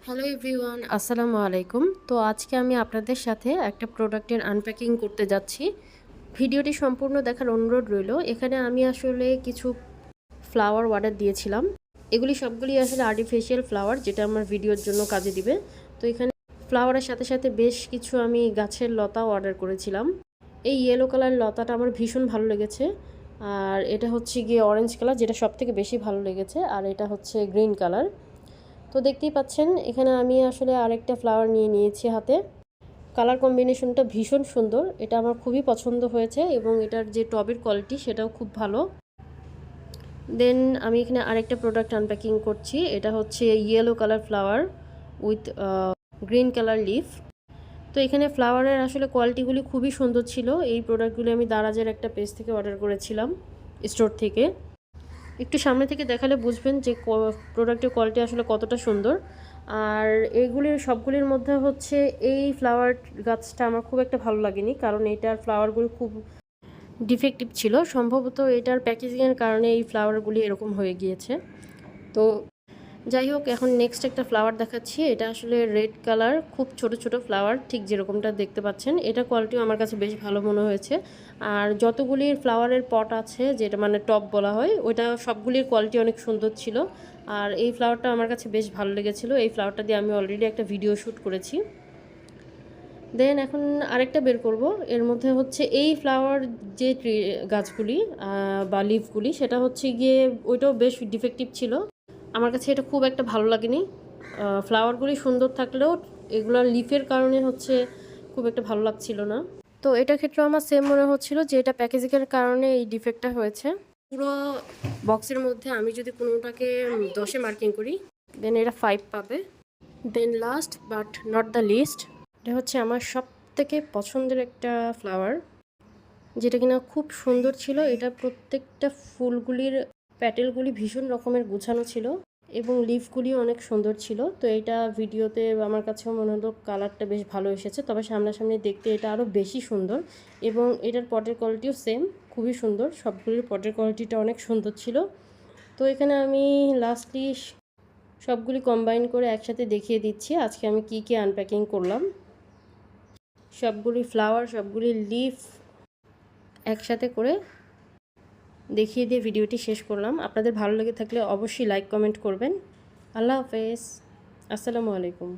Hello everyone, আসসালামু আলাইকুম। তো আজকে আমি আপনাদের সাথে একটা প্রোডাক্টের আনপ্যাকিং করতে যাচ্ছি। ভিডিওটি সম্পূর্ণ দেখার অনুরোধ রইল। এখানে আমি আসলে কিছু ফ্লাওয়ার অর্ডার দিয়েছিলাম। এগুলি সবগুলি আসলে আর্টিফিশিয়াল ফ্লাওয়ার, যেটা আমার ভিডিওর জন্য কাজে দিবে। তো এখানে ফ্লাওয়ারের সাথে সাথে বেশ কিছু আমি গাছের লতাও অর্ডার করেছিলাম। এই ইয়েলো কালার লতাটা আমার ভীষণ ভালো লেগেছে। আর এটা হচ্ছে গিয়ে অরেঞ্জ কালার, যেটা সবথেকে বেশি ভালো লেগেছে। আর এটা হচ্ছে গ্রিন কালার। তো দেখতেই পাচ্ছেন এখানে আমি আসলে আরেকটা ফ্লাওয়ার নিয়ে নিয়েছি হাতে। কালার কম্বিনেশনটা ভীষণ সুন্দর, এটা আমার খুবই পছন্দ হয়েছে এবং এটার যে টবের কোয়ালিটি সেটাও খুব ভালো। দেন আমি এখানে আরেকটা প্রোডাক্ট আনপ্যাকিং করছি। এটা হচ্ছে yellow colour flower with green colour leaf. তো এখানে ফ্লাওয়ারের আসলে কোয়ালিটিগুলি খুবই সুন্দর ছিল। এই প্রোডাক্টগুলি আমি দারাজের একটা পেজ থেকে অর্ডার করেছিলাম, স্টোর থেকে। একটু সামনে থেকে দেখালে বুঝবেন যে প্রোডাক্টের কোয়ালিটি আসলে কতটা সুন্দর। আর এইগুলির সবগুলির মধ্যে হচ্ছে এই ফ্লাওয়ার গাছটা আমার খুব একটা ভালো লাগেনি, কারণ এটার ফ্লাওয়ারগুলি খুব ডিফেক্টিভ ছিল। সম্ভবত এটার প্যাকেজিংয়ের কারণে এই ফ্লাওয়ারগুলি এরকম হয়ে গিয়েছে। তো যাই হোক, এখন নেক্সট একটা ফ্লাওয়ার দেখাচ্ছি। এটা আসলে রেড কালার, খুব ছোট ছোট ফ্লাওয়ার, ঠিক যেরকমটা দেখতে পাচ্ছেন। এটা কোয়ালিটিও আমার কাছে বেশ ভালো মনে হয়েছে। আর যতগুলি ফ্লাওয়ারের পট আছে, যেটা মানে টব বলা হয়, ওইটা সবগুলির কোয়ালিটি অনেক সুন্দর ছিল। আর এই ফ্লাওয়ারটা আমার কাছে বেশ ভালো লেগেছিলো। এই ফ্লাওয়ারটা দিয়ে আমি অলরেডি একটা ভিডিও শ্যুট করেছি। দেন এখন আরেকটা বের করব। এর মধ্যে হচ্ছে এই ফ্লাওয়ার যে গাছগুলি বা লিফগুলি, সেটা হচ্ছে গিয়ে ওইটাও বেশ ডিফেক্টিভ ছিল। আমার কাছে এটা খুব একটা ভালো লাগেনি। ফ্লাওয়ারগুলি সুন্দর থাকলেও এগুলোর লিফের কারণে হচ্ছে খুব একটা ভালো লাগছিল না। তো এটার ক্ষেত্রে আমার সেম মনে হচ্ছিল যে এটা প্যাকেজিংয়ের কারণে এই ডিফেক্টটা হয়েছে। পুরো বক্সের মধ্যে আমি যদি কোনোটাকে 10-এ মার্কিং করি, দেন এটা 5 পাবে। Then last but not the least, এটা হচ্ছে আমার সব থেকে পছন্দের একটা ফ্লাওয়ার, যেটা কিনা খুব সুন্দর ছিল। এটা প্রত্যেকটা ফুলগুলির প্যাটেলগুলি ভীষণ রকমের গুছানো ছিল এবং লিফগুলিও অনেক সুন্দর ছিল। তো এটা ভিডিওতে আমার কাছেও মনে হলো কালারটা বেশ ভালো এসেছে, তবে সামনাসামনি দেখতে এটা আরও বেশি সুন্দর। এবং এটার পটের কোয়ালিটিও সেম, খুবই সুন্দর। সবগুলির পটের কোয়ালিটিটা অনেক সুন্দর ছিল। তো এখানে আমি লাস্টলি সবগুলি কম্বাইন করে একসাথে দেখিয়ে দিচ্ছি আজকে আমি কি কি আনপ্যাকিং করলাম। সবগুলি ফ্লাওয়ার, সবগুলি লিফ একসাথে করে দেখিয়ে দিয়ে ভিডিওটি শেষ করলাম। আপনাদের ভালো লেগে থাকলে অবশ্যই লাইক কমেন্ট করবেন। আল্লাহ হাফেজ, আসসালামু আলাইকুম।